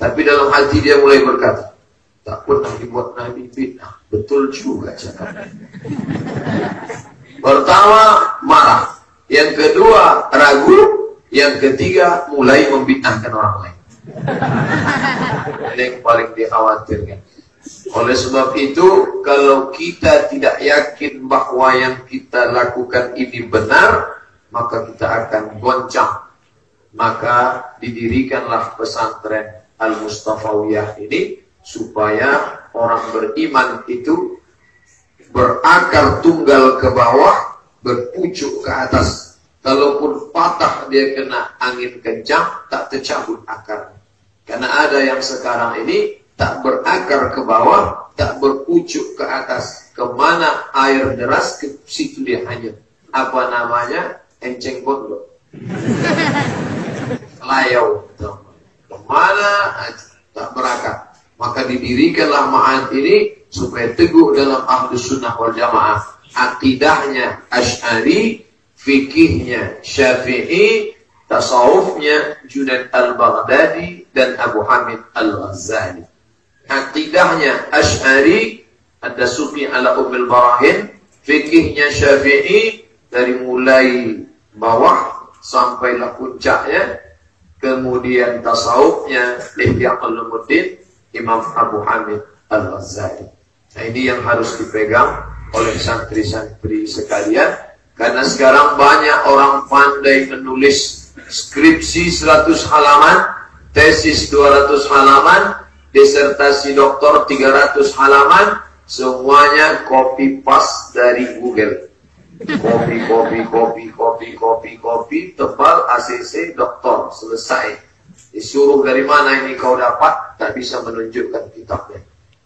Tapi dalam hati dia mulai berkata, tak pernah dibuat Nabi bid'ah. Betul juga cakapnya. Pertama, marah. Yang kedua, ragu. Yang ketiga, mulai membid'ahkan orang lain. Ini yang paling dikhawatirkan. Oleh sebab itu, kalau kita tidak yakin bahwa yang kita lakukan ini benar, maka kita akan goncang. Maka didirikanlah pesantren Al-Mustafawiyah ini supaya orang beriman itu berakar tunggal ke bawah, berpucuk ke atas. Kalaupun patah dia kena angin kencang, tak tercabut akarnya. Karena ada yang sekarang ini tak berakar ke bawah, tak berpucuk ke atas. Kemana air deras, ke situ dia hanyut. Apa namanya? Enceng gondok. Layau. Kemana tak berakar. Maka didirikanlah ma'had ini supaya teguh dalam Ahlus Sunnah wal Jamaah. Akidahnya Asy'ari, fikihnya Syafi'i, tasawufnya Junaid al-Baghdadi dan Abu Hamid al-Ghazali. Akidahnya Asy'ari, ad-Dasuqi ala Ummil Barahin, fikihnya Syafi'i dari mulai bawah sampailah puncaknya. Kemudian tasawufnya Ihya Ulumuddin Imam Abu Hamid al-Ghazali. Nah, ini yang harus dipegang oleh santri-santri sekalian. Karena sekarang banyak orang pandai menulis skripsi 100 halaman, tesis 200 halaman, disertasi doktor 300 halaman, semuanya copy paste dari Google. Kopi, tebal, ACC, doktor, selesai. Disuruh dari mana ini kau dapat, tak bisa menunjukkan kitabnya.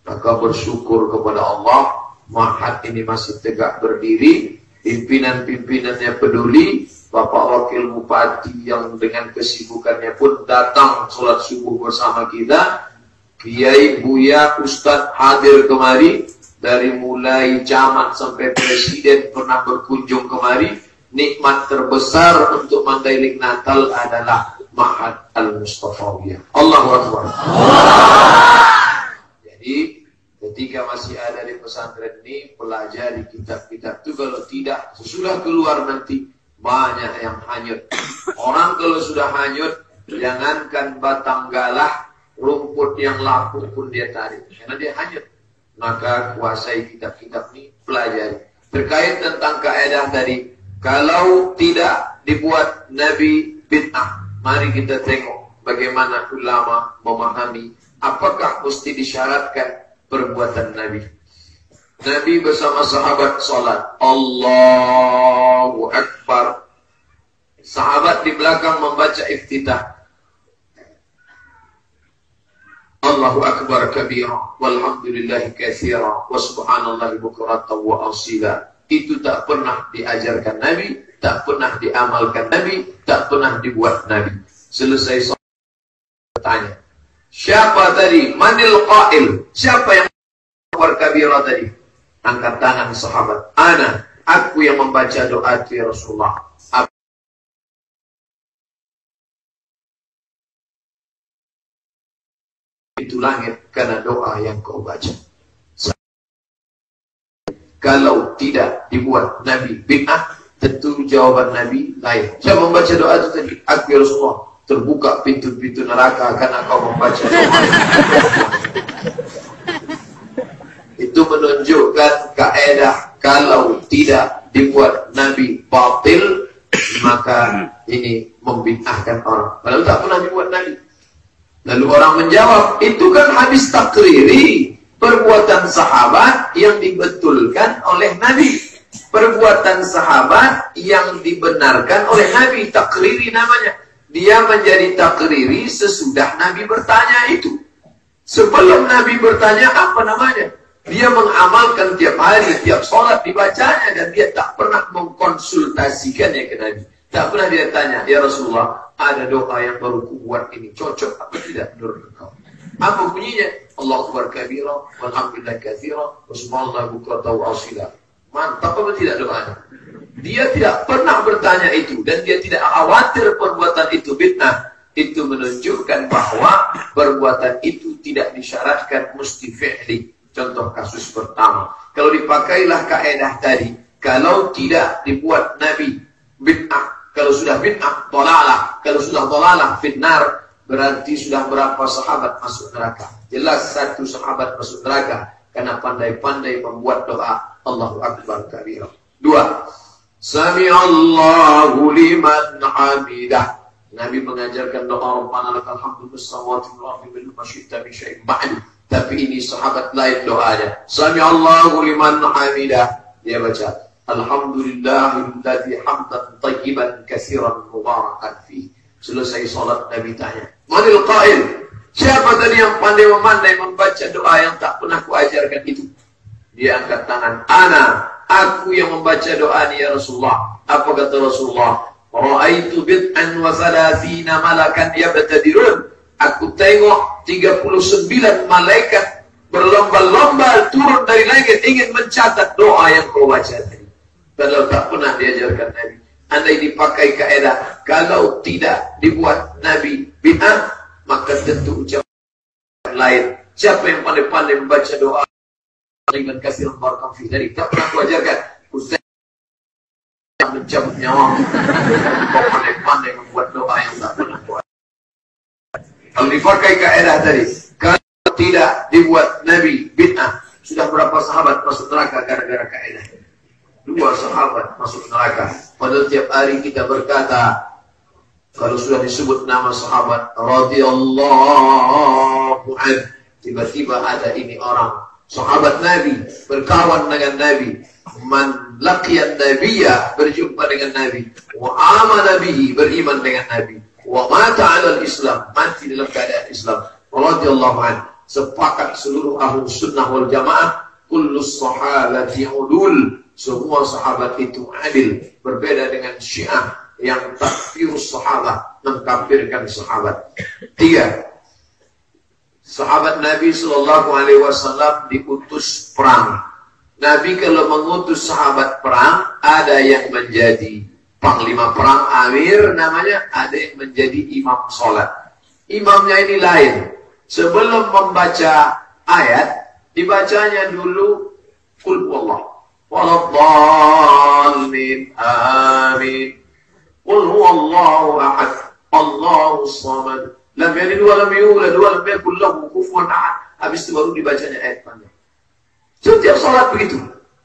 Maka bersyukur kepada Allah, ma'had ini masih tegak berdiri, pimpinan-pimpinannya peduli, Bapak Wakil Bupati yang dengan kesibukannya pun datang sholat subuh bersama kita, Kiai, Buya, Ustadz hadir kemari. Dari mulai zaman sampai presiden pernah berkunjung kemari. Nikmat terbesar untuk Mandailing Natal adalah Ma'had Al-Mustafawiyah. Allahu Akbar. Jadi ketika masih ada di pesantren ini, pelajari kitab-kitab itu. Kalau tidak, sesudah keluar nanti banyak yang hanyut. Orang kalau sudah hanyut, jangankan batang galah, rumput yang lapuk pun dia tarik, karena dia hanyut. Maka kuasai kitab-kitab ini, pelajari. Terkait tentang kaidah tadi, kalau tidak dibuat Nabi bid'ah, mari kita tengok bagaimana ulama memahami apakah mesti disyaratkan perbuatan Nabi. Nabi bersama sahabat sholat, Allahu Akbar. Sahabat di belakang membaca iftitah, Allahu Akbar kabira walhamdulillahi katsira wa subhanallahi bukratan wa asila. Itu tak pernah diajarkan Nabi, tak pernah diamalkan Nabi, tak pernah dibuat Nabi. Selesai sholat bertanya, siapa tadi? Manil qail? Siapa yang Akbar kabira tadi? Angkat tangan sahabat. Ana, aku yang membaca doa ya Rasulullah. Itu langit karena doa yang kau baca. Kalau tidak dibuat Nabi bid'ah, tentu jawaban Nabi lain. Saya membaca doa itu tadi, aku ya Rasulullah, terbuka pintu-pintu neraka karena kau membaca doa. Itu menunjukkan kaidah kalau tidak dibuat Nabi batil, maka ini membid'ahkan orang. Padahal tak pernah dibuat Nabi. Lalu orang menjawab, itu kan hadis takriri, perbuatan sahabat yang dibetulkan oleh Nabi. Perbuatan sahabat yang dibenarkan oleh Nabi, takriri namanya. Dia menjadi takriri sesudah Nabi bertanya itu. Sebelum Nabi bertanya, apa namanya? Dia mengamalkan tiap hari, tiap sholat dibacanya, dan dia tak pernah mengkonsultasikannya ke Nabi. Tak pernah dia tanya, ya Rasulullah, ada doa yang baru kubuat ini, cocok apa tidak menurut engkau? Apa bunyinya? Allahu Akbar kabira, walhamdulillah katsira, wa subhanallah bukratan wa asila. Mantap apa tidak doanya? Dia tidak pernah bertanya itu dan dia tidak khawatir perbuatan itu bid'ah. Itu menunjukkan bahwa perbuatan itu tidak disyaratkan mesti fi'li. Contoh kasus pertama, kalau dipakailah kaedah tadi, kalau tidak dibuat Nabi bid'ah, kalau sudah bid'ah dhalalah, kalau sudah dhalalah finnar, berarti sudah berapa sahabat masuk neraka? Jelas satu sahabat masuk neraka karena pandai-pandai membuat doa Allahu Akbar kabira. 2. Sami'allahu liman hamidah. Nabi mengajarkan doa Rabbana lakal hamdu bis samawati wal ardi wa ma syi'ta min syai'in ba'du. Tapi ini sahabat lain doanya. Sami'allahu liman hamidah. Dia baca Alhamdulillahilladzi hamdan tayyiban katsiran mubarakan fi. Selesai salat Nabi tanya, "Manil qail?" Siapa tadi yang pandai-memandai membaca doa yang tak pernah kuajarkan itu? Dia angkat tangan, aku yang membaca doa ini ya Rasulullah. Apa kata Rasulullah? Ra'aitu bid'an wa thalathina malakan yabtadirun. Aku tengok 39 malaikat berlomba-lomba turun dari langit ingin mencatat doa yang kau baca tadi. Padahal tak pernah diajarkan Nabi. Andai dipakai kaedah, kalau tidak dibuat Nabi bid'ah, maka tentu ucapan lain. Siapa yang pandai-pandai membaca doa dengan kasih lembar kafi dari tak pernah kuajarkan. Ustaz yang mencabut nyawa, kau pandai-pandai membuat doa yang tak pernah kuajarkan. Kalau dipakai kaedah tadi, kalau tidak dibuat Nabi bid'ah, sudah berapa sahabat masuk neraka gara-gara kaedah? 2 sahabat masuk neraka. Padahal tiap hari kita berkata, kalau sudah disebut nama sahabat radhiyallahu anhu, tiba-tiba ada ini orang sahabat Nabi, berkawan dengan Nabi, man laqiyan nabiyya, berjumpa dengan Nabi, wa amana bihi, beriman dengan Nabi, wa mata 'ala al-Islam, mati dalam keadaan Islam, radhiyallahu anhu. Sepakat seluruh ahlu sunnah wal jamaah, kullu sahabati udul, semua sahabat itu adil. Berbeda dengan Syiah yang takfirus sahabat, mengkafirkan sahabat. 3. Sahabat Nabi SAW diutus perang. Nabi kalau mengutus sahabat perang, ada yang menjadi panglima perang, amir namanya, ada yang menjadi imam sholat. Imamnya ini lain. Sebelum membaca ayat, dibacanya dulu Qul huwallah waladhdallin amin. Qul huwallahu ahad Allahus samad lam yalid wa lam yulad wa lam yakul lahu kufuwan ahad. Habis itu baru dibacanya ayat panjang. Setiap salat begitu.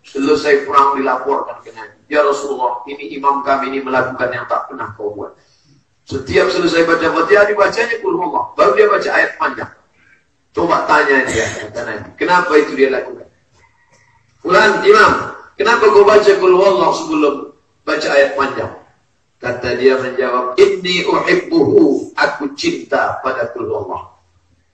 Selesai perang dilaporkan ke Nabi, ya Rasulullah, ini imam kami ini melakukan yang tak pernah kau buat. Setiap selesai baca Fatihah dibacanya Qul huwallah, baru dia baca ayat panjang. Coba tanya dia, kata Nabi, kenapa itu dia lakukan? Fulan imam, kenapa kau baca Qul huwallah sebelum baca ayat panjang? Kata dia menjawab, inni uhibbuhu, aku cinta pada Qul huwallah.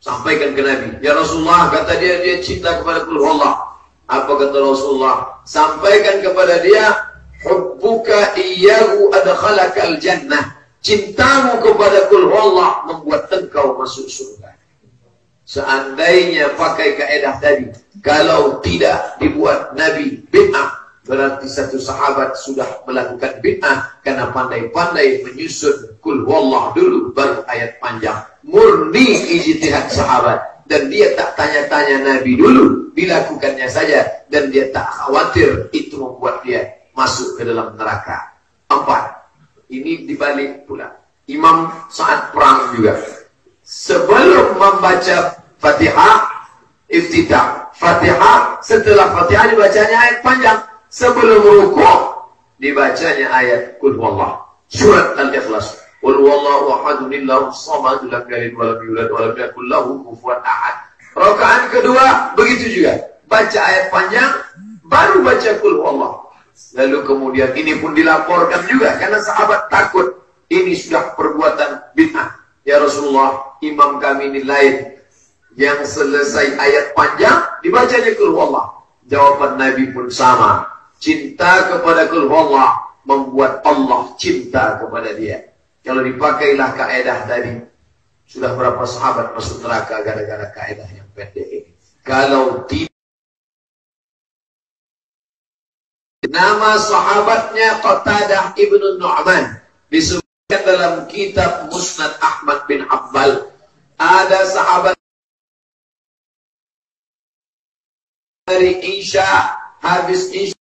Sampaikan ke Nabi, ya Rasulullah, kata dia cinta kepada Qul huwallah. Apa kata Rasulullah? Sampaikan kepada dia, hubbuka iyyahu adkhalakal jannah. Cintamu kepada Qul huwallah membuat engkau masuk surga. Seandainya pakai kaedah tadi, kalau tidak dibuat Nabi bid'ah, berarti satu sahabat sudah melakukan bid'ah karena pandai-pandai menyusun Qul huwallah dulu baru ayat panjang. Murni ijtihad sahabat, dan dia tak tanya-tanya Nabi dulu, dilakukannya saja, dan dia tak khawatir itu membuat dia masuk ke dalam neraka. 4. Ini dibalik pula. Imam saat perang juga, sebelum membaca Fatihah, iftitah Fatihah, setelah Fatihah dibacanya ayat panjang. Sebelum rukuk dibacanya ayat Qul huwallah, surat Al-Ikhlas. Qul huwallahu ahadun Allahus samad lam yalid wa lam yulad wa lam yakul lahu kufuwan ahad. Rakaat kedua begitu juga, baca ayat panjang baru baca Qul huwallah. Lalu kemudian ini pun dilaporkan juga karena sahabat takut ini sudah perbuatan bid'ah. Ya Rasulullah, imam kami ini lain, yang selesai ayat panjang dibacanya Qul huwallah. Jawaban Nabi pun sama, cinta kepada Qul huwallah membuat Allah cinta kepada dia. Kalau dipakailah kaedah tadi, Sudah berapa sahabat masuk neraka gara-gara kaidah yang pendek ini? Kalau tidak, nama sahabatnya Qatadah ibnu Nu'man, disebutkan dalam kitab Musnad Ahmad bin Hanbal. Ada sahabat dari Isya, habis Isya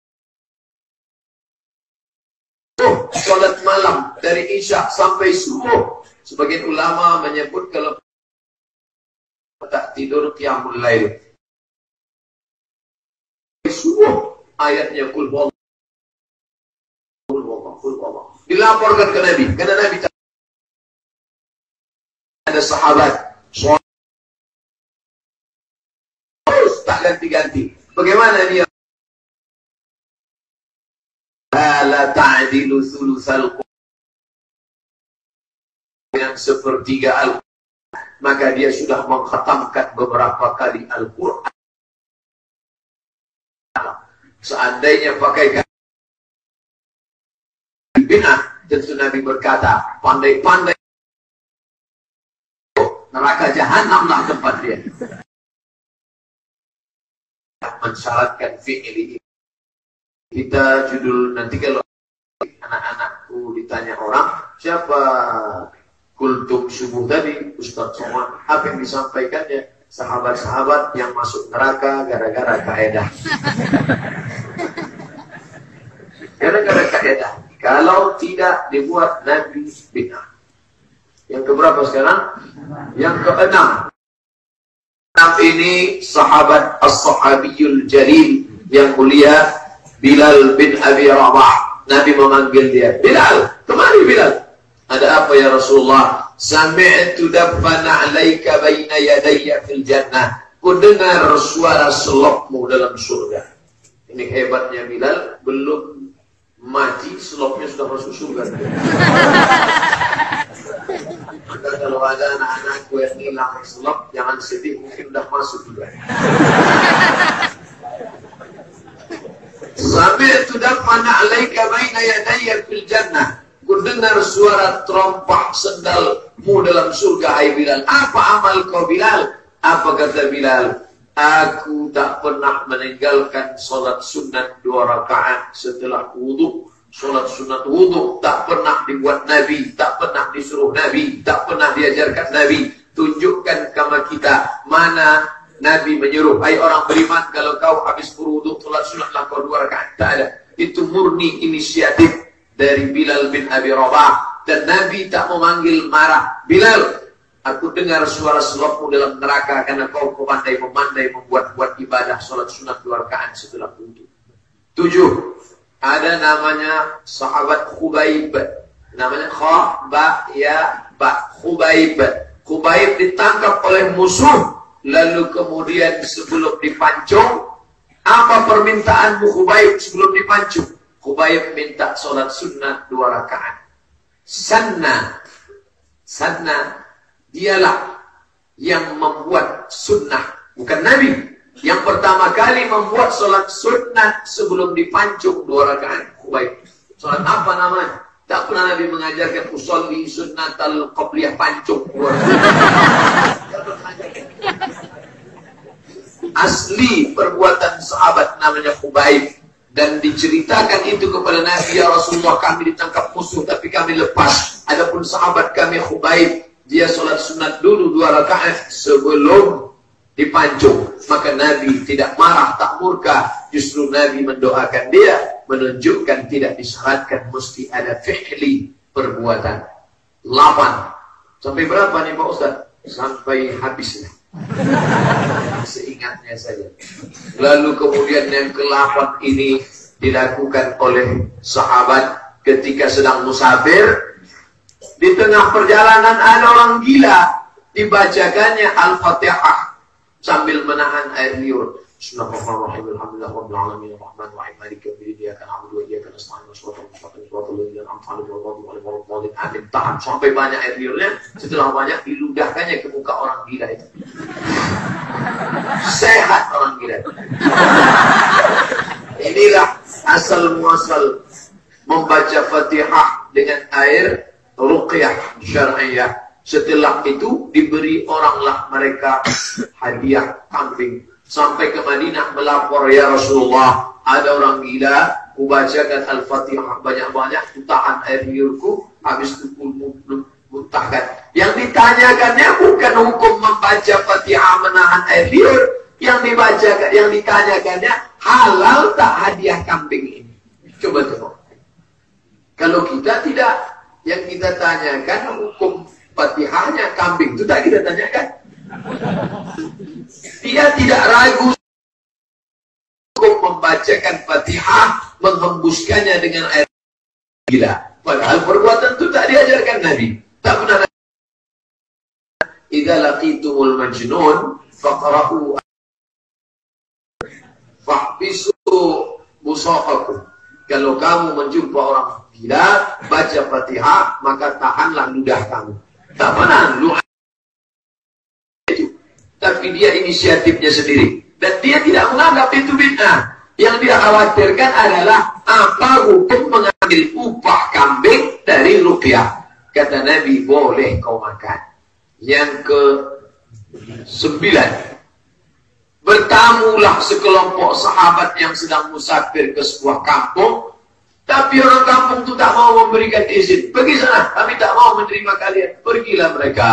sholat malam, dari Isya sampai subuh. Sebagian ulama menyebut kalau tak tidur qiyamul lail, subuh ayatnya kul wallah, dilaporkan ke Nabi, karena Nabi ada sahabat terus tak ganti-ganti. Bagaimana dia? La ta'dilu thulutsal yang sepertiga Al-Quran, maka dia sudah mengkhatamkan beberapa kali Al-Quran. Seandainya pakai bid'ah, tentu Nabi berkata, pandai-pandai neraka jahanamlah tempat dia. Mensyaratkan fi'il ini. Kita judul nanti kalau anak-anakku ditanya orang, siapa kultum subuh tadi, Ustaz Somad, apa yang disampaikannya? Sahabat-sahabat yang masuk neraka gara-gara kaidah. Gara-gara kaidah. Kalau tidak dibuat Nabi bid'ah. Yang keberapa sekarang? Yang keenam. Ini sahabat as-sahabiyul jalil yang mulia, Bilal bin Abi Rabah. Nabi memanggil dia, Bilal, kemari Bilal. Ada apa ya Rasulullah? Sami'tu dabbana 'alaika baina yadayya fil jannah. Ku dengar suara selopmu dalam surga. Ini hebatnya Bilal, belum mati selopnya sudah masuk surga. Maka kalau ada anak-anakku yang hilang selop, jangan sedih, mungkin sudah masuk juga. Sami'tu dabbana 'alaika baina yadayya fil jannah. Ku dengar suara terompah sendalmu dalam surga, hai Bilal. Apa amal kau Bilal? Apa kata Bilal? Aku tak pernah meninggalkan sholat sunat 2 rakaat setelah wudhu. Sholat sunat wudhu tak pernah dibuat Nabi, tak pernah disuruh Nabi, tak pernah diajarkan Nabi. Tunjukkan kepada kita mana Nabi menyuruh, hai orang beriman, kalau kau habis berwudhu sholat sunatlah kau 2 rakaat. Tak ada. Itu murni inisiatif dari Bilal bin Abi Rabah. Dan Nabi tak memanggil marah, Bilal, aku dengar suara selopmu dalam neraka karena kau memandai-memandai membuat-buat ibadah sholat sunat 2 rakaat setelah wudhu. 7. Ada namanya sahabat Khubayb. Namanya Khubayb. Khubayb ditangkap oleh musuh. Lalu kemudian sebelum dipancung, apa permintaanmu Khubayb sebelum dipancung? Khubayb minta sholat sunnah 2 rakaat. Sanna, dialah yang membuat sunnah, bukan Nabi. Yang pertama kali membuat sholat sunnah sebelum dipancung 2 rakaat. Khubayb. Sholat apa namanya? Tak pernah Nabi mengajarkan usolli sunnatal qabliyah pancung 2 rakaat. Asli perbuatan sahabat namanya Khubayb. Dan diceritakan itu kepada Nabi, ya Rasulullah, kami ditangkap musuh tapi kami lepas. Adapun sahabat kami Khubayb, dia sholat sunat dulu 2 rakaat sebelum dipancung. Maka Nabi tidak marah, tak murka. Justru Nabi mendoakan dia, menunjukkan tidak disyaratkan mesti ada fi'li, perbuatan. 8. Sampai berapa nih Pak Ustaz? Sampai habisnya. Seingatnya saja. Lalu kemudian yang ke-8 ini dilakukan oleh sahabat ketika sedang musafir. Di tengah perjalanan ada orang gila, dibacakannya Al-Fatihah sambil menahan air liur. Bismillahirrahmanirrahim. Alhamdulillahirabbil alamin arrahmanir rahim maliki yaumiddin iyyaka na'budu wa iyyaka nasta'in ihdinas siratal ladzina an'amta 'alaihim ghairil maghdubi 'alaihim. Tahan sampai banyak air liurnya. Setelah banyak diludahkannya ke muka orang gila itu. Sehat orang gila. Inilah asal muasal membaca Fatihah dengan air ruqyah syar'iyyah. Setelah itu diberi oranglah mereka hadiah kambing. Sampai ke Madinah melapor, ya Rasulullah, ada orang gila, kubacakan Al-Fatihah banyak-banyak, kutahan air liurku, habis itu muntahkan. Yang ditanyakannya bukan hukum membaca Fatihah menahan air liur, yang ditanyakannya halal tak hadiah kambing ini. Coba tengok. Kalau kita tidak, yang kita tanyakan hukum Fatihahnya kambing itu tak kita tanyakan. Dia tidak ragu untuk membacakan Fatihah, menghembuskannya dengan air gila. Padahal perbuatan itu tak diajarkan Nabi. Tak pernah. Idza laqitumul majnun faqra'u fahbisu busaqakum. Kalau kamu menjumpa orang gila, baca Fatihah, maka tahanlah ludah kamu. Tak pernah lu itu. Tapi dia inisiatifnya sendiri. Dan dia tidak menganggap itu bid'ah. Yang dia khawatirkan adalah apa hukum mengambil upah kambing dari rupiah. Kata Nabi, boleh kau makan. Yang ke-9, bertamulah sekelompok sahabat yang sedang musafir ke sebuah kampung. Tapi orang kampung itu tak mau memberikan izin. Pergi sana, kami tak mau menerima kalian. Pergilah mereka.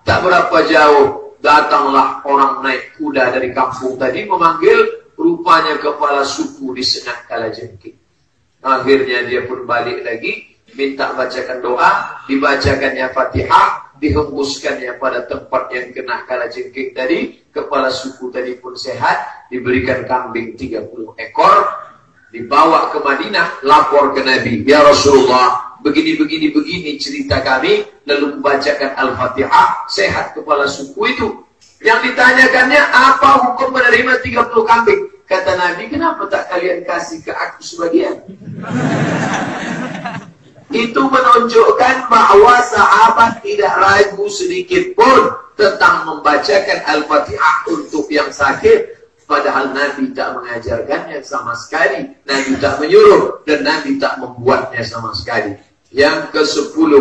Tak berapa jauh, datanglah orang naik kuda dari kampung tadi memanggil, rupanya kepala suku di Sengat Kalajengking. Akhirnya dia pun balik lagi, minta bacakan doa, dibacakannya Fatihah, dihembuskannya pada tempat yang kena Kalajengking tadi. Kepala suku tadi pun sehat, diberikan kambing 30 ekor, dibawa ke Madinah, lapor ke Nabi, ya Rasulullah, begini cerita kami, lalu membacakan Al-Fatihah, sehat kepala suku itu. Yang ditanyakannya, apa hukum menerima 30 kambing? Kata Nabi, kenapa tak kalian kasih ke aku sebagian? Itu menunjukkan bahwa sahabat tidak ragu sedikit pun tentang membacakan Al-Fatihah untuk yang sakit. Padahal Nabi tak mengajarkannya sama sekali. Nabi tak menyuruh dan Nabi tak membuatnya sama sekali. Yang ke-10,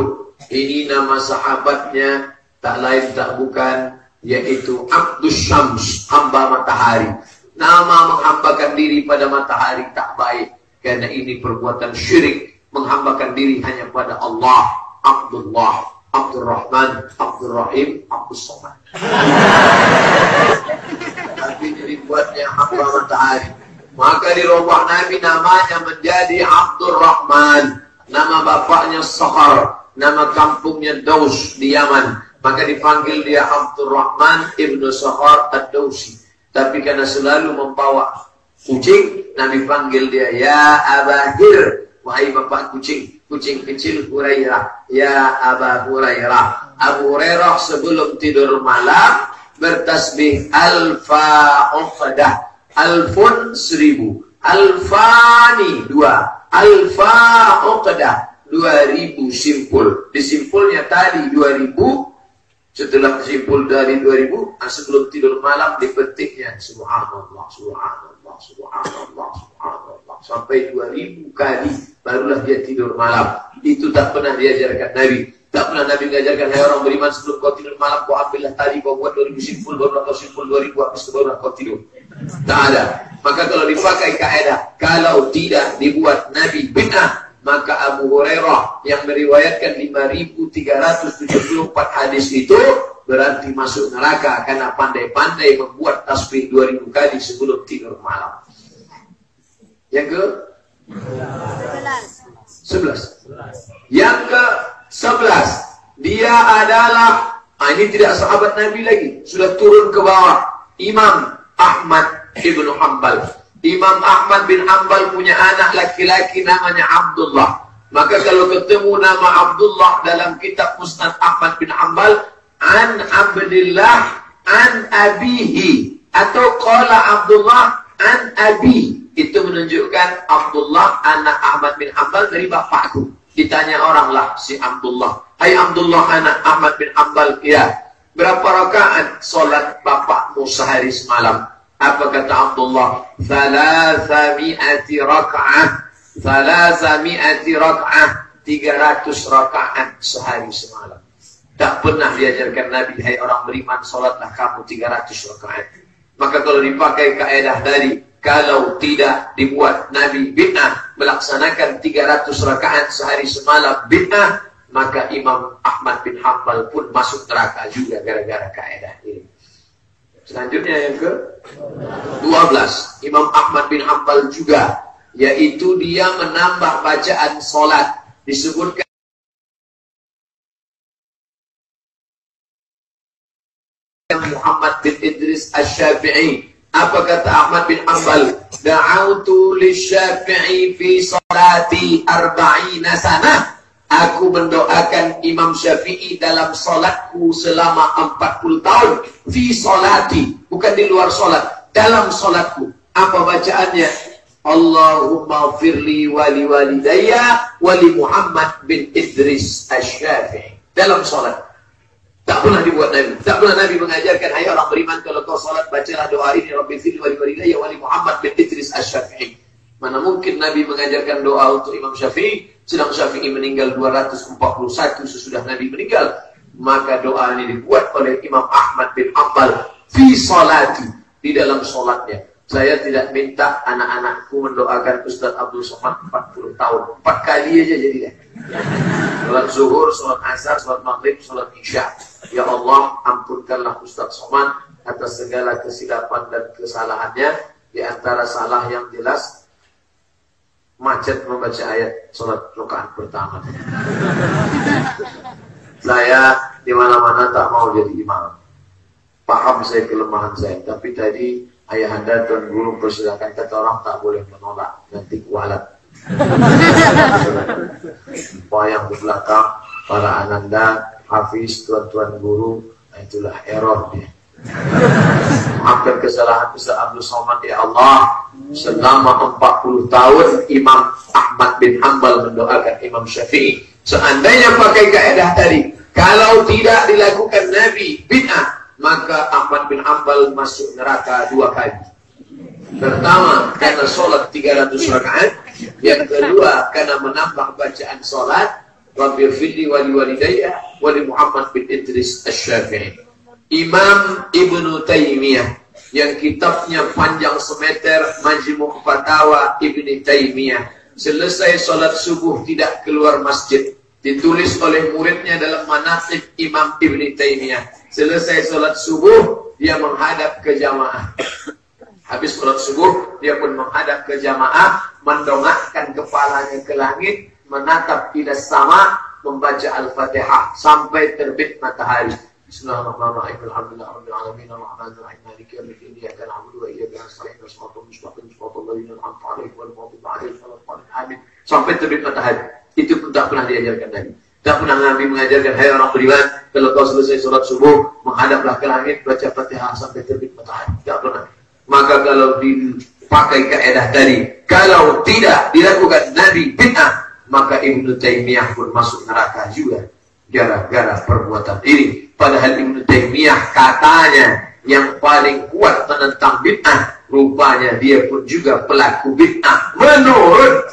ini nama sahabatnya tak lain tak bukan, yaitu Abdus Syams, hamba matahari. Nama menghambakan diri pada matahari tak baik, karena ini perbuatan syirik. Menghambakan diri hanya pada Allah. Abdullah, Abdurrahman, Abdurrahim, Abdus Somad. Tapi dibuatnya hamba matahari. Maka dirubah Nabi namanya menjadi Abdurrahman. Nama bapaknya Sakhar, nama kampungnya Daus di Yaman. Maka dipanggil dia Abdurrahman ibnu Sakhar ad-Dausi. Tapi karena selalu membawa kucing, Nabi panggil dia ya Abahir, wahai bapak kucing, kucing kecil Hurairah, ya Aba Hurairah. Abu Hurairah sebelum tidur malam bertasbih alfa uqdah, alfun 1000, alfani 2, alfa uqdah 2000 simpul. Disimpulnya tadi 2000, setelah simpul dari 2000, sebelum tidur malam dipetiknya subhanallah, subhanallah, subhanallah, subhanallah sampai 2000 kali, barulah dia tidur malam. Itu tak pernah diajarkan Nabi. Tak pernah Nabi mengajarkan, hai orang beriman, sebelum kau tidur malam, kau ambillah tadi, kau buat 2000 simpul, barulah kau simpul 2000, habis itu barulah kau tidur. Tak ada. Maka kalau dipakai kaedah, kalau tidak dibuat Nabi bid'ah, maka Abu Hurairah yang meriwayatkan 5374 hadis itu berarti masuk neraka karena pandai-pandai membuat tasbih 2000 kali sebelum tidur malam. Yang ke 11. Yang ke 11, dia adalah, ini tidak sahabat Nabi lagi, sudah turun ke bawah, Imam Ahmad ibnu Hanbal. Imam Ahmad bin Hanbal punya anak laki-laki namanya Abdullah. Maka kalau ketemu nama Abdullah dalam kitab Musnad Ahmad bin Hanbal, an Abdillah an abihi, atau qala Abdullah an abi, itu menunjukkan Abdullah anak Ahmad bin Hanbal dari bapakku. Ditanya orang lah si Abdullah, hai Abdullah anak Ahmad bin Hanbal, ya, berapa rakaat solat bapakmu sehari semalam? Apa kata Abdullah? 300 raka'ah, 300 raka'ah, 300 rakaat sehari semalam. Tak pernah diajarkan Nabi, hai orang beriman, sholatlah kamu 300 rakaat. Maka kalau dipakai kaedah tadi, kalau tidak dibuat Nabi bid'ah, melaksanakan 300 rakaat sehari semalam bid'ah, maka Imam Ahmad bin Hanbal pun masuk neraka juga gara-gara kaedah ini. Selanjutnya yang ke-12, Imam Ahmad bin Hanbal juga, yaitu dia menambah bacaan sholat. Disebutkan Muhammad bin Idris Asy-Syafi'i. Apa kata Ahmad bin Hanbal? Da'autu lisy-Syafi'i fi salati 40 sanah. Aku mendoakan Imam Syafi'i dalam salatku selama 40 tahun. Fi salati, bukan di luar salat, dalam salatku. Apa bacaannya? Allahumma firli wali walidayya wali Muhammad bin Idris Asy-Syafi'i. Dalam salat. Tak pernah dibuat Nabi. Tak pernah Nabi mengajarkan, hai orang beriman, kalau kau salat bacalah doa ini, Rabbi firli wali walidayya wali Muhammad bin Idris Asy-Syafi'i. Mana mungkin Nabi mengajarkan doa untuk Imam Syafi'i, sedang Syafi'i meninggal 241 sesudah Nabi meninggal. Maka doa ini dibuat oleh Imam Ahmad bin Hanbal fi salati, di dalam salatnya. Saya tidak minta anak-anakku mendoakan Ustaz Abdul Somad 40 tahun. 4 kali aja jadinya. Salat zuhur, salat asar, salat maghrib, salat isya. Ya Allah, ampunkanlah Ustaz Somad atas segala kesilapan dan kesalahannya. Di antara salah yang jelas, macet membaca ayat salat rakaat pertama. Saya di mana-mana tak mau jadi imam. Paham saya kelemahan saya, tapi tadi ayahanda dan guru persilakan, kata orang tak boleh menolak, nanti kualat. Yang di belakang para ananda, hafiz, tuan-tuan guru, itulah error dia. Maafkan kesalahan Ustaz Abdul Somad ya Allah. Selama 40 tahun Imam Ahmad bin Hanbal mendoakan Imam Syafi'i. Seandainya pakai kaedah tadi, kalau tidak dilakukan Nabi bid'ah, maka Ahmad bin Hanbal masuk neraka 2 kali. Pertama, karena sholat 300 rakaat. Yang kedua, karena menambah bacaan sholat. Rabbi firli wali walidayya wali Muhammad bin Idris Asy-Syafi'i. Imam Ibnu Taimiyah, yang kitabnya panjang semeter, Majmu' Fatawa Ibnu Taimiyah, selesai sholat subuh tidak keluar masjid. Ditulis oleh muridnya dalam manaqib Imam Ibnu Taimiyah. Selesai sholat subuh, dia menghadap ke jamaah. Habis sholat subuh, dia pun menghadap ke jamaah, mendongakkan kepalanya ke langit, menatap ila sama, membaca Al-Fatihah sampai terbit matahari. Bismillahirrahmanirrahim. Alhamdulillahirabbil alamin, arrahmanir rahim, maliki yaumiddin, iyyaka na'budu wa iyyaka nasta'in, shiratal mustaqim, shiratal ladzina an'amta 'alaihim ghairil maghdubi 'alaihim waladdallin. Amin. Sampai terbit matahari. Itu pun tak pernah diajarkan Nabi. Tak pernah Nabi mengajarkan, hai orang beriman, kalau kau selesai sholat subuh, menghadaplah ke langit, baca Fatihah sampai terbit matahari. Tak pernah. Maka kalau dipakai kaedah tadi, kalau tidak dilakukan Nabi bid'ah, maka Ibnu Taimiyah pun masuk neraka juga gara-gara perbuatan ini. Padahal Ibnu Taimiyah katanya yang paling kuat menentang bid'ah, rupanya dia pun juga pelaku bid'ah menurut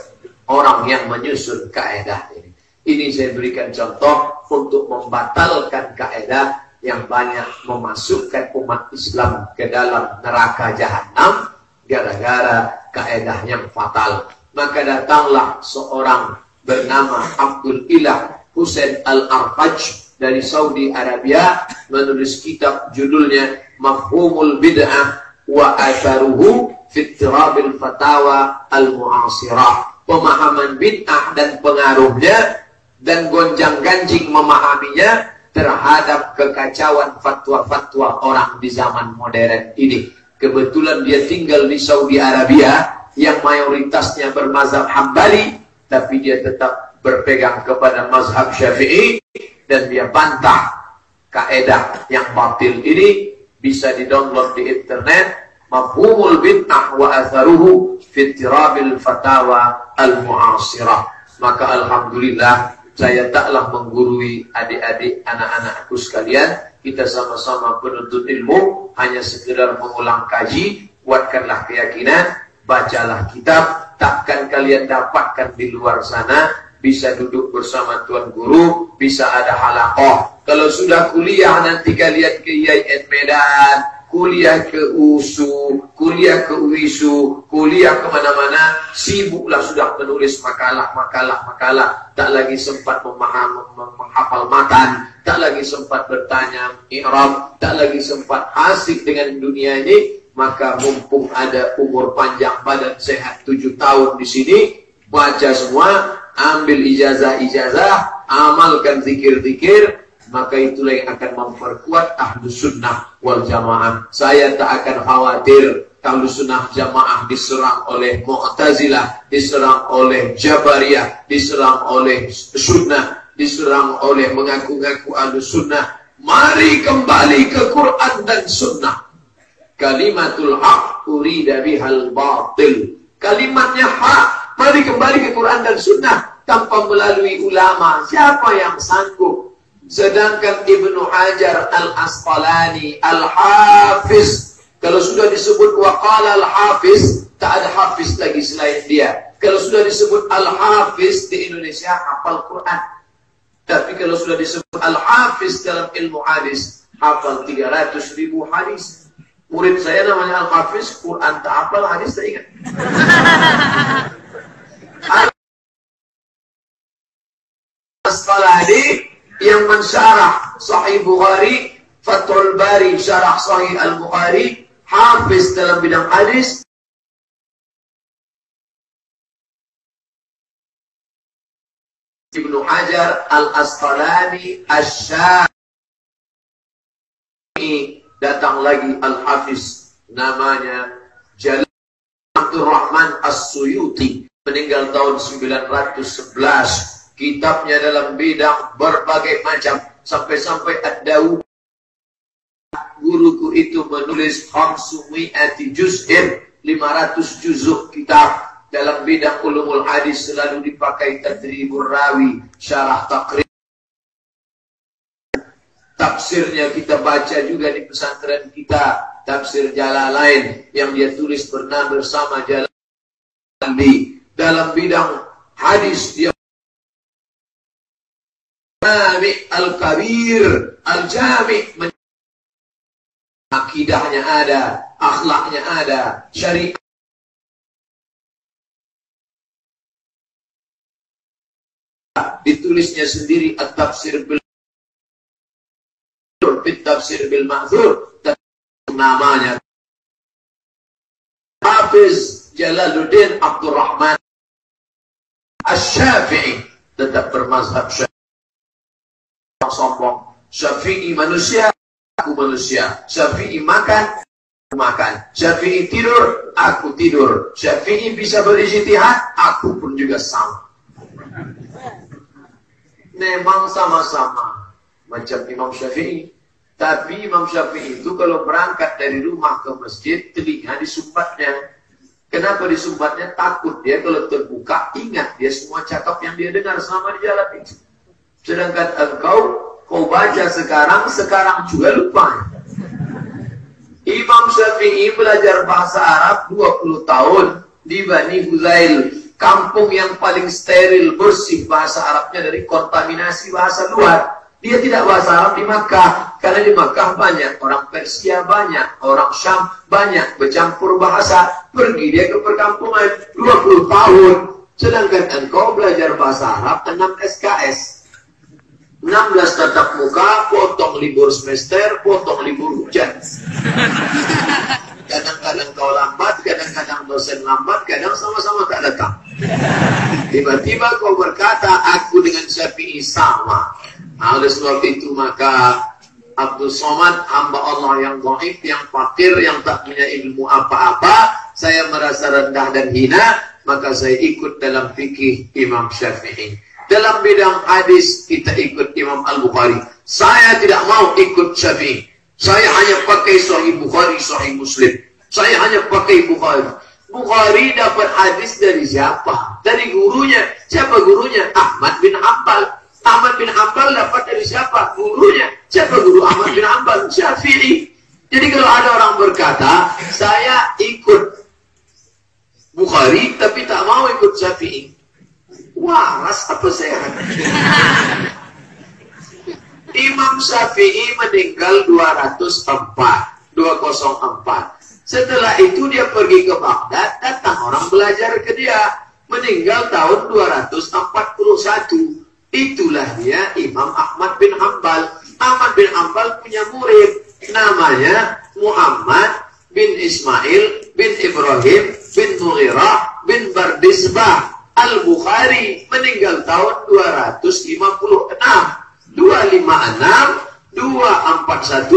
orang yang menyusun kaedah ini. Ini saya berikan contoh untuk membatalkan kaedah yang banyak memasukkan umat Islam ke dalam neraka jahanam gara-gara kaedah yang fatal. Maka datanglah seorang bernama Abdul Ilah Husain Al-Arfaj dari Saudi Arabia, menulis kitab judulnya Mafhumul Bid'ah wa Atharuhu fi Ittirabil Fatawa Al-Mu'asirah. Pemahaman bid'ah dan pengaruhnya dan gonjang-ganjing memahaminya terhadap kekacauan fatwa-fatwa orang di zaman modern ini. Kebetulan dia tinggal di Saudi Arabia yang mayoritasnya bermazhab Hambali, tapi dia tetap berpegang kepada mazhab Syafi'i, dan dia bantah kaedah yang batil ini. Bisa di-download di internet, Mafhumul Bid'ah wa Atharuhu fi Ittirabil Fatawa Al-Mu'asirah. Maka alhamdulillah, saya taklah menggurui adik-adik anak-anakku sekalian. Kita sama-sama penuntut ilmu, hanya sekedar mengulang kaji. Kuatkanlah keyakinan, bacalah kitab. Takkan kalian dapatkan di luar sana bisa duduk bersama tuan guru, bisa ada halaqah. Kalau sudah kuliah nanti kalian ke IAIN Medan, kuliah ke USU, kuliah ke UISU, kuliah kemana-mana, sibuklah sudah menulis makalah. Tak lagi sempat menghafal matan, tak lagi sempat bertanya i'rab, tak lagi sempat asik dengan dunia ini. Maka mumpung ada umur panjang, badan sehat 7 tahun di sini, baca semua, ambil ijazah, amalkan zikir-zikir, maka itulah yang akan memperkuat Ahlus Sunnah wal Jamaah. Saya tak akan khawatir Ahlus Sunnah Jamaah diserang oleh Mu'tazilah, diserang oleh Jabariyah, diserang oleh Sunnah, diserang oleh mengaku-ngaku Ahlus Sunnah. Mari kembali ke Quran dan Sunnah. Kalimatul haq urida bihal batil. Kalimatnya hak. Mari kembali ke Quran dan Sunnah tanpa melalui ulama. Siapa yang sanggup? Sedangkan Ibnu Hajar Al-Asqalani Al-Hafiz, kalau sudah disebut waqala Al-Hafiz, tak ada hafiz lagi selain dia. Kalau sudah disebut Al-Hafiz di Indonesia, hafal Quran. Tapi kalau sudah disebut Al-Hafiz dalam ilmu hadis, hafal 300.000 hadis. Murid saya namanya Al-Hafiz, Quran tak hafal, hadis tak ingat. Al-Asqalani yang mensyarah Sahih Bukhari, Fathul Bari, syarah Sahih Al-Bukhari, hafiz dalam bidang hadis. Ibnu Hajar Al-Asqalani Asy-Syafi'i. Datang lagi Al-Hafiz, namanya Jalal Abdurrahman As-Suyuti, meninggal tahun 911. Kitabnya dalam bidang berbagai macam, sampai-sampai Ad-Dawud, guruku itu menulis 500 juz'in, 500 juzuk kitab dalam bidang ulumul hadis, selalu dipakai tadribur rawi, syarah taqrib. Tafsirnya kita baca juga di pesantren kita, tafsir Jalalain yang dia tulis bersama Jalalain. Dalam bidang hadis dia Jami' Al-Kabir, Al-Jami', akidahnya ada, akhlaknya ada, syariat ditulisnya sendiri, at-tafsir bil tafsir bil ma'thur, namanya Hafiz Jalaluddin Abdurrahman Asy-Syafi'i, tetap bermazhab Syafi'i. Sombong, Syafi'i manusia, aku manusia. Syafi'i makan, aku makan. Syafi'i tidur, aku tidur. Syafi'i bisa berijtihad, aku pun juga sama. Memang sama-sama macam Imam Syafi'i. Tapi Imam Syafi'i itu kalau berangkat dari rumah ke masjid, telinga disumbatnya. Kenapa disumbatnya? Takut dia kalau terbuka, ingat dia semua cakap yang dia dengar selama di jalan itu. Sedangkan kau baca sekarang juga lupa. Imam Syafi'i belajar bahasa Arab 20 tahun di Bani Huzail, kampung yang paling steril, bersih bahasa Arabnya dari kontaminasi bahasa luar. Dia tidak bahasa Arab di Makkah, karena di Makkah banyak orang Persia, banyak orang Syam, banyak bercampur bahasa. Pergi dia ke perkampungan 20 tahun. Sedangkan engkau belajar bahasa Arab 6 SKS. 16 tatap muka, potong libur semester, potong libur hujan. Kadang-kadang kau lambat, kadang-kadang dosen lambat, kadang sama-sama tak datang. Tiba-tiba kau berkata, aku dengan Syafi'i sama. Oleh sebab itu maka Abdul Somad, hamba Allah yang dhaif, yang fakir, yang tak punya ilmu apa-apa, saya merasa rendah dan hina, maka saya ikut dalam fikih Imam Syafi'i. Dalam bidang hadis kita ikut Imam Al-Bukhari. Saya tidak mau ikut Syafi'i. Saya hanya pakai Sahih Bukhari, Sahih Muslim. Saya hanya pakai Bukhari. Bukhari dapat hadis dari siapa? Dari gurunya. Siapa gurunya? Ahmad bin Hanbal. Ahmad bin Hanbal dapat dari siapa? Gurunya. Siapa guru Ahmad bin Hanbal? Syafi'i. Jadi kalau ada orang berkata, saya ikut Bukhari tapi tak mau ikut Syafi'i. Waras apa sehat? Imam Syafi'i meninggal 204. Setelah itu dia pergi ke Baghdad, datang orang belajar ke dia. Meninggal tahun 241. Itulah dia Imam Ahmad bin Hanbal. Ahmad bin Hanbal punya murid namanya Muhammad bin Ismail bin Ibrahim bin Mughirah bin Bardisbah Al-Bukhari, meninggal tahun 256. 256 241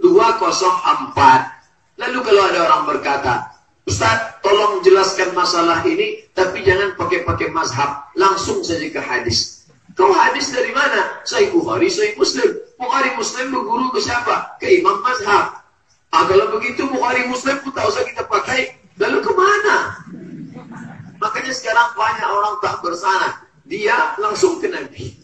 204. Lalu kalau ada orang berkata, Ustaz, tolong jelaskan masalah ini, tapi jangan pakai mazhab, langsung saja ke hadis. Kau hadis dari mana? Sahih Bukhari, Sahih Muslim. Bukhari Muslim berguru ke siapa? Ke Imam Mazhab. Kalau begitu Bukhari Muslim pun tak usah kita pakai. Lalu kemana? Makanya sekarang banyak orang tak bersanad. Dia langsung ke Nabi.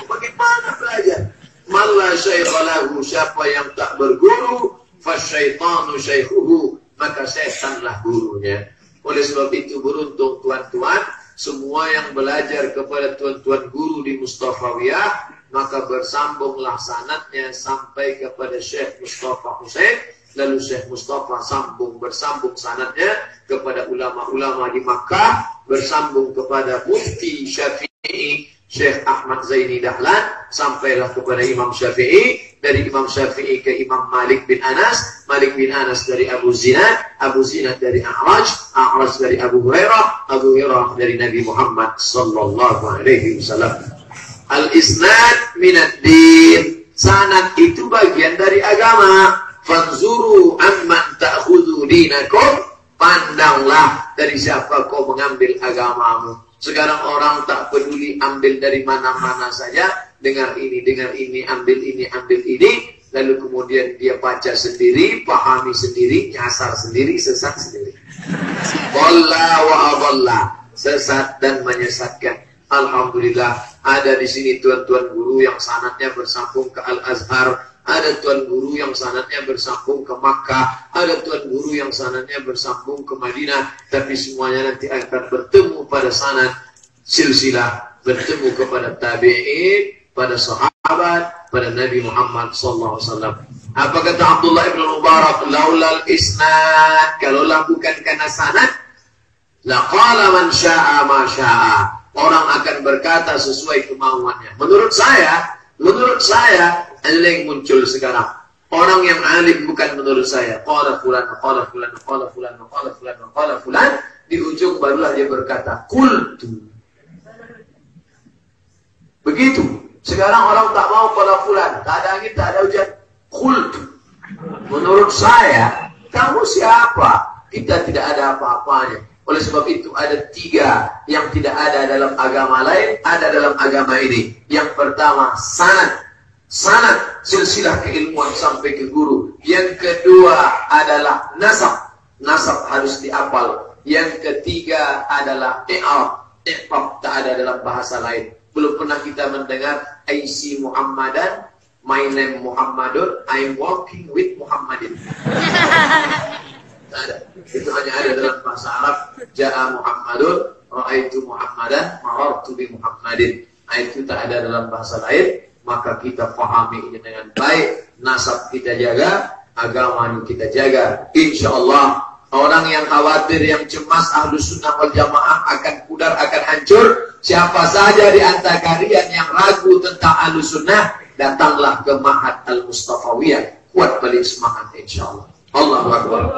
Bagaimana belajar? Malla syaikhalahu, siapa yang tak berguru, fasyaitanu syaikhuhu, maka setanlah gurunya. Oleh sebab itu beruntung tuan-tuan, semua yang belajar kepada tuan-tuan guru di Mustafawiyah, maka bersambunglah sanadnya sampai kepada Syekh Mustafa Hussein, lalu Syekh Mustafa bersambung sanadnya kepada ulama-ulama di Makkah, bersambung kepada Mufti Syafi'i Syekh Ahmad Zaini Dahlan, sampailah kepada Imam Syafi'i, dari Imam Syafi'i ke Imam Malik bin Anas, Malik bin Anas dari Abu Zinad dari A'raj dari Abu Hurairah dari Nabi Muhammad sallallahu alaihi wasallam. Al-isnad minad din, sanad itu bagian dari agama. Fanzuru amman ta'khudhu dinakum, pandanglah dari siapa kau mengambil agamamu. Sekarang orang tak peduli ambil dari mana-mana saja, dengar ini, ambil ini, lalu kemudian dia baca sendiri, pahami sendiri, nyasar sendiri, sesat sendiri. Dhalla wa adalla, sesat dan menyesatkan. Alhamdulillah, ada di sini tuan-tuan guru yang sanadnya bersambung ke Al-Azhar, ada tuan guru yang sanadnya bersambung ke Makkah, ada tuan guru yang sanadnya bersambung ke Madinah, tapi semuanya nanti akan bertemu pada sanad silsilah, bertemu kepada tabi'in, pada sahabat, pada Nabi Muhammad SAW. Apa kata Abdullah ibn Mubarak? Laulal isnad, kalaulah bukan karena sanad, laqala man sya'a ma sya'a, orang akan berkata sesuai kemauannya. Menurut saya yang muncul sekarang, orang yang alim bukan menurut saya. Qala fulan, di ujung barulah dia berkata qultu. Begitu. Sekarang orang tak mau qala fulan, tak ada angin, tak ada hujan. Qultu. Menurut saya, kamu siapa? Kita tidak ada apa-apanya. Oleh sebab itu ada 3 yang tidak ada dalam agama lain, ada dalam agama ini. Yang pertama sanad, silsilah keilmuan sampai ke guru. Yang kedua adalah nasab harus dihafal. Yang ketiga adalah i'rab tak ada dalam bahasa lain. Belum pernah kita mendengar I see Muhammadan, my name Muhammadun, I'm walking with Muhammadin. Ada. Itu hanya ada dalam bahasa Arab. Ja'a Muhammadun, ra'aitu Muhammadan, marartu bi Muhammadin. Itu tak ada dalam bahasa lain. Maka kita pahami ini dengan baik. Nasab kita jaga, agama kita jaga. Insya Allah, orang yang khawatir, yang cemas Ahlus Sunnah wal Jamaah akan pudar, akan hancur. Siapa saja di antara kalian yang ragu tentang Ahlus Sunnah, datanglah ke Ma'had Al-Mustafawiyah. Kuat balik semangat insya Allah. Allahu Akbar.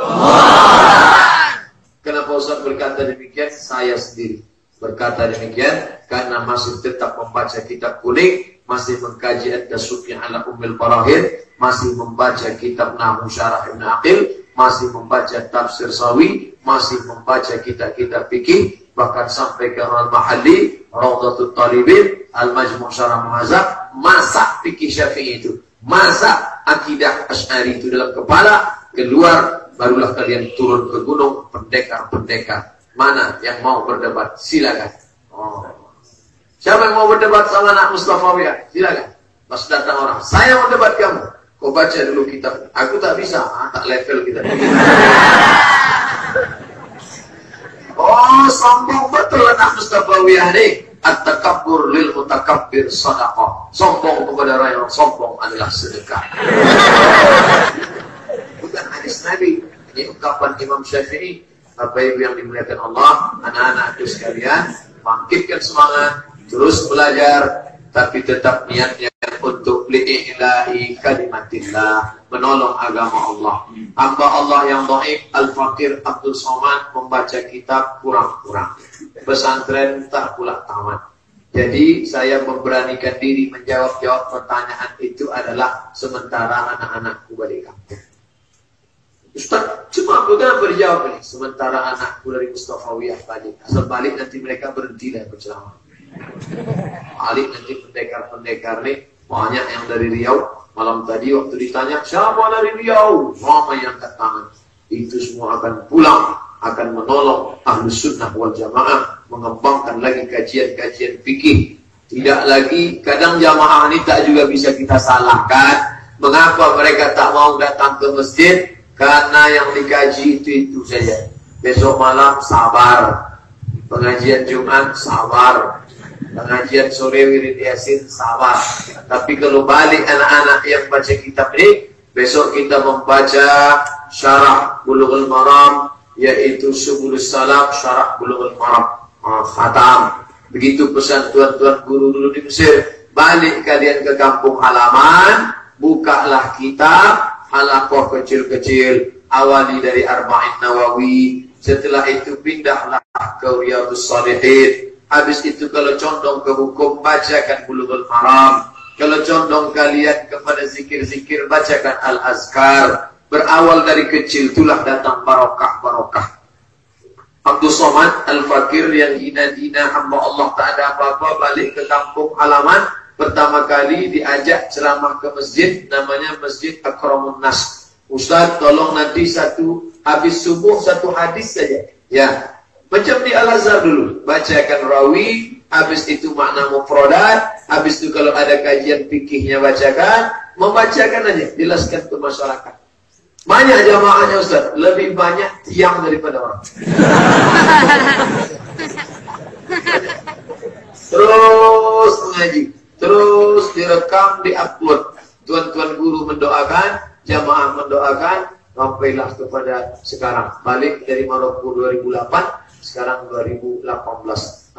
Kenapa Ustaz berkata demikian? Saya sendiri berkata demikian karena masih tetap membaca kitab kuning, masih mengkaji Ad-Dasuki ala Ummil Barahin, masih membaca kitab Nahwu Syarah Ibn Aqil, masih membaca tafsir Sawi, masih membaca kitab-kitab fikih, bahkan sampai ke Al-Mahalli, Rawdatul Talibin, Al-Majmu' Syarah Muhazzab, masak fikih Syafi'i itu, masak akidah Asy'ari itu dalam kepala, keluar, barulah kalian turun ke gunung, pendekar-pendekar. Mana yang mau berdebat? Silakan. Siapa yang mau berdebat sama anak Mustafawiyah? Silakan. Pas datang orang, saya mau debat kamu. Kau baca dulu kitab. Aku tak bisa, tak level kita. Oh, sombong betul anak Mustafawiyah nih. At-takabbur lil mutakabbir sadaqah. Sombong kepada orang yang sombong adalah sedekah. Bukan hadis Nabi. Ini ungkapan Imam Syafi'i. Bapak Ibu yang dimuliakan Allah, anak-anakku sekalian, bangkitkan semangat, terus belajar, tapi tetap niatnya untuk li'ilahi kalimatillah, menolong agama Allah. Hamba Allah yang dhaif, Al-Fakir Abdul Somad, membaca kitab kurang-kurang. Pesantren tak pula tamat. Jadi saya memberanikan diri menjawab pertanyaan itu adalah sementara anak-anakku balik kampung. Ustaz, cuma bukan berjawab ini. Sementara anakku dari Mustafawiyah balik. Asal balik nanti mereka berhenti dan berceramah. Balik nanti pendekar-pendekar nih. Banyak yang dari Riau. Malam tadi waktu ditanya, siapa dari Riau? Ramai yang angkat tangan. Itu semua akan pulang. Akan menolong Ahlus Sunnah wal Jamaah. Mengembangkan lagi kajian-kajian fikih. Tidak lagi, kadang jamaah ini tak juga bisa kita salahkan. Mengapa mereka tak mau datang ke masjid? Karena yang dikaji itu saja. Besok malam sabar. Pengajian Jumat sabar. Pengajian sore wirid Yasin sabar. Tapi kalau balik anak-anak yang baca kitab ini, besok kita membaca syarah Bulughul Maram, yaitu Subulus Salam, syarah Bulughul Maram, khatam. Begitu pesan tuan-tuan guru dulu di Mesir. Balik kalian ke kampung halaman, bukalah kitab halaqah kecil-kecil, awali dari Arba'in Nawawi, setelah itu pindahlah ke Riyadhus Shalihin. Habis itu kalau condong ke hukum, bacakan Bulughul Maram. Kalau condong kalian kepada zikir-zikir, bacakan Al-Azkar. Berawal dari kecil, itulah datang barokah-barokah. Abdul Somad Al-Fakir yang hina-hina hamba Allah tak ada apa-apa, balik ke kampung halaman. Pertama kali diajak ceramah ke masjid, namanya Masjid Akramun Nas. Ustaz, tolong nanti habis subuh satu hadis saja. Ya, macam di Al-Azhar dulu. Bacakan rawi, habis itu makna mufradat, habis itu kalau ada kajian fikihnya bacakan, membacakan aja, jelaskan ke masyarakat. Banyak jamaahnya Ustaz, lebih banyak tiang daripada orang. Terus mengaji. Terus direkam, diupload. Tuan-tuan guru mendoakan, jamaah mendoakan, sampailah kepada sekarang. Balik dari Maroko 2008, sekarang 2018.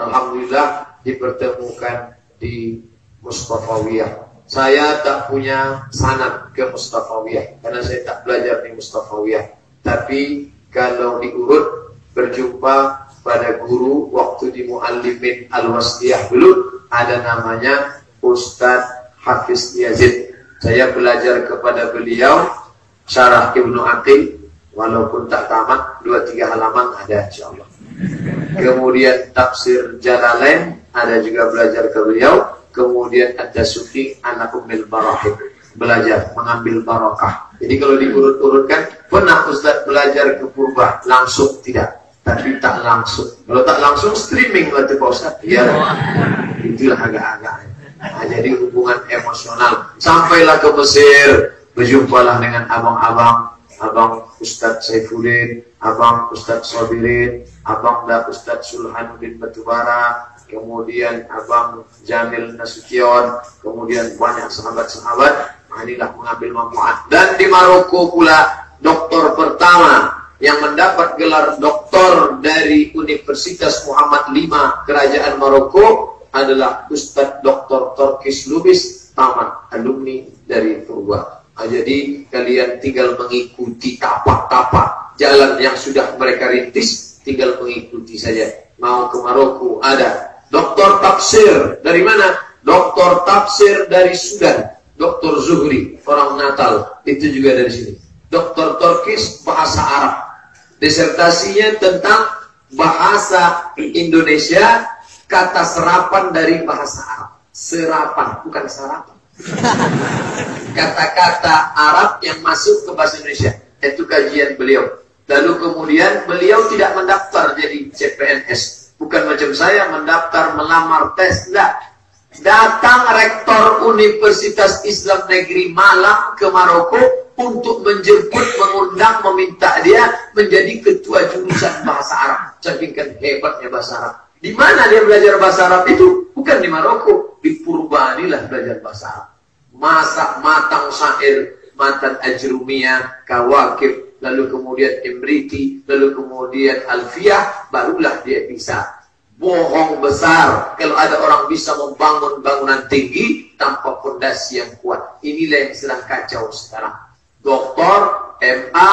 Alhamdulillah dipertemukan di Mustafawiyah. Saya tak punya sanad ke Mustafawiyah, karena saya tak belajar di Mustafawiyah. Tapi kalau diurut, berjumpa pada guru waktu di Muallimin Al-Wasliyah dulu, ada namanya Ustadz Hafiz Yazid. Saya belajar kepada beliau syarah Ibnu Aqil, walaupun tak tamat, 2-3 halaman ada insyaallah. Kemudian tafsir Jalalain ada juga belajar ke beliau. Kemudian ada Sufi anak Ummil Barahim, belajar mengambil barokah. Jadi kalau diurut-urutkan, pernah Ustadz belajar ke Purba langsung tidak, tapi tak langsung. Kalau tak langsung streaming berarti Pak Ustadz. Ya, itulah agak-agak. Nah, jadi hubungan emosional. Sampailah ke Mesir, berjumpalah dengan abang-abang, abang Ustadz Saifuddin, abang Ustadz Sobirin, abang Ustadz Sulhanuddin Batubara, kemudian abang Jamil Nasution, kemudian banyak sahabat-sahabat. Nah, inilah mengambil manfaat. Dan di Maroko pula, doktor pertama yang mendapat gelar doktor dari Universitas Muhammad V Kerajaan Maroko adalah Ustadz Dr. Torkis Lubis, tamat alumni dari Purba. Nah, jadi kalian tinggal mengikuti tapak-tapak jalan yang sudah mereka rintis, tinggal mengikuti saja. Mau ke Maroko ada doktor tafsir dari mana? Doktor tafsir dari Sudan, Doktor Zuhri, orang Natal, itu juga dari sini. Doktor Torkis bahasa Arab, disertasinya tentang bahasa Indonesia, kata serapan dari bahasa Arab. Serapan, bukan sarapan. Kata-kata Arab yang masuk ke bahasa Indonesia. Itu kajian beliau. Lalu kemudian beliau tidak mendaftar jadi CPNS. Bukan macam saya mendaftar melamar tes. Tidak. Datang rektor Universitas Islam Negeri Malang ke Maroko, untuk menjemput, mengundang, meminta dia menjadi ketua jurusan bahasa Arab. Saking kan hebatnya bahasa Arab. Di mana dia belajar bahasa Arab itu? Bukan di Maroko, di Purbanilah belajar bahasa Arab. Masak matang syair, matan ajrumiyah, kawakib, lalu kemudian imriti, lalu kemudian alfiyah, barulah dia bisa. Bohong besar kalau ada orang bisa membangun bangunan tinggi tanpa fondasi yang kuat. Inilah yang sedang kacau sekarang. Doktor, MA,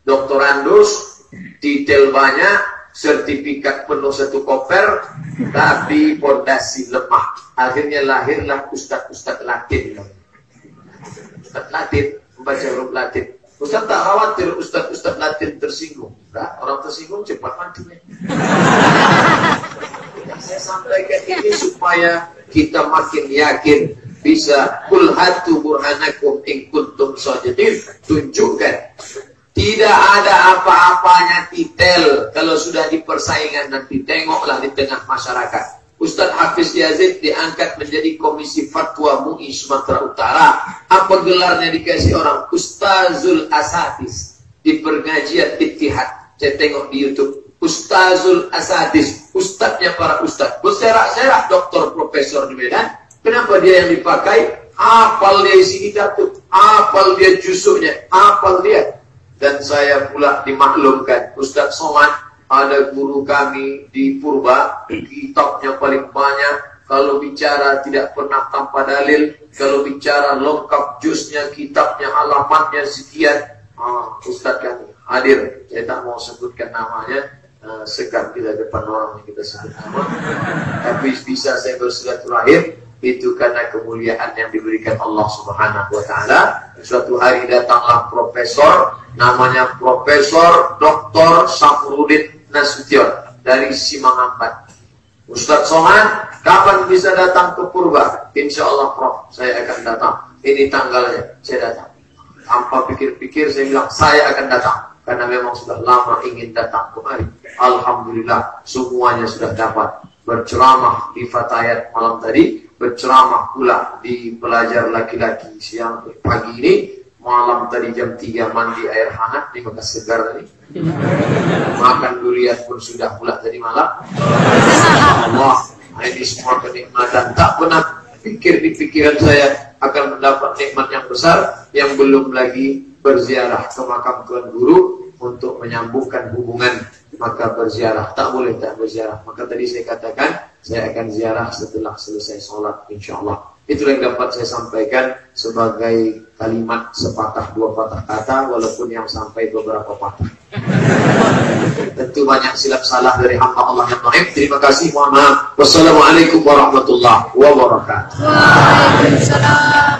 doktorandus, detail banyak, sertifikat penuh satu koper, tapi fondasi lemah. Akhirnya lahirlah ustadz-ustadz Latin. Ustadz Latin, membaca huruf Latin. Ustadz tak khawatir ustadz-ustadz Latin tersinggung. Nah, orang tersinggung cepat mati. Yang saya sampaikan ini supaya kita makin yakin bisa kul hatu burhanakum in kuntum shadiqin. Tunjukkan tidak ada apa-apanya titel kalau sudah di persaingan. Nanti tengoklah di tengah masyarakat. Ustadz Hafiz Yazid diangkat menjadi komisi fatwa MUI Sumatera Utara. Apa gelarnya dikasih orang? Ustazul Asatis di pengajian Ittihad. Saya tengok di YouTube. Ustazul Asatis, ustadznya para ustadz. Berserak-serak doktor profesor di Medan. Kenapa dia yang dipakai? Hafal dia isi kitab itu, hafal dia jusuknya, hafal dia. Dan saya pula dimaklumkan, Ustadz Somad, ada guru kami di Purba, kitabnya paling banyak. Kalau bicara tidak pernah tanpa dalil, kalau bicara lengkap jusnya, kitabnya, halamannya sekian. Ustadz kami hadir, saya tak mau sebutkan namanya. Segan kita depan orang yang kita sebut nama, tapi bisa saya bersilaturahim itu karena kemuliaan yang diberikan Allah Subhanahu wa Ta'ala. Suatu hari datanglah profesor, namanya Profesor Dr. Safruddin Nasution dari Simangampat. Ustadz Somad, kapan bisa datang ke Purba? Insya Allah Prof, saya akan datang. Ini tanggalnya, saya datang. Tanpa pikir-pikir saya bilang saya akan datang. Karena memang sudah lama ingin datang kemari. Alhamdulillah semuanya sudah dapat. Berceramah di Fatayat malam tadi, berceramah pula di pelajar laki-laki siang pagi ini. Malam tadi jam 3 mandi air hangat di bekas segar tadi. Makan durian pun sudah pula tadi malam. Allah, ini semua kenikmatan. Tak pernah pikir di pikiran saya akan mendapat nikmat yang besar yang belum lagi berziarah ke makam Tuan Guru untuk menyambungkan hubungan. Maka berziarah, tak boleh tak berziarah. Maka tadi saya katakan saya akan ziarah setelah selesai sholat, insya Allah. Itulah yang dapat saya sampaikan sebagai kalimat sepatah dua patah kata, walaupun yang sampai beberapa patah. Tentu banyak silap salah dari hamba Allah yang maha. Terima kasih, mohon maaf. Wassalamualaikum warahmatullahi wabarakatuh. Waalaikumsalam.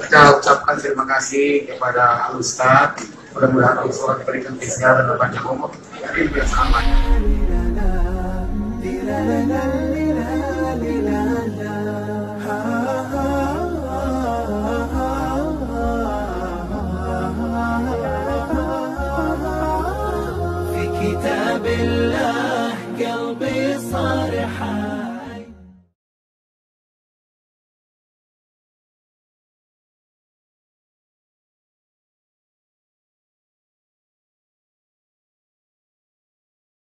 Kita ucapkan terima kasih kepada Ustaz. Mudah-mudahan Allah memberikan kesehatan dan banyak umur. Ilmu yang sangat banyak.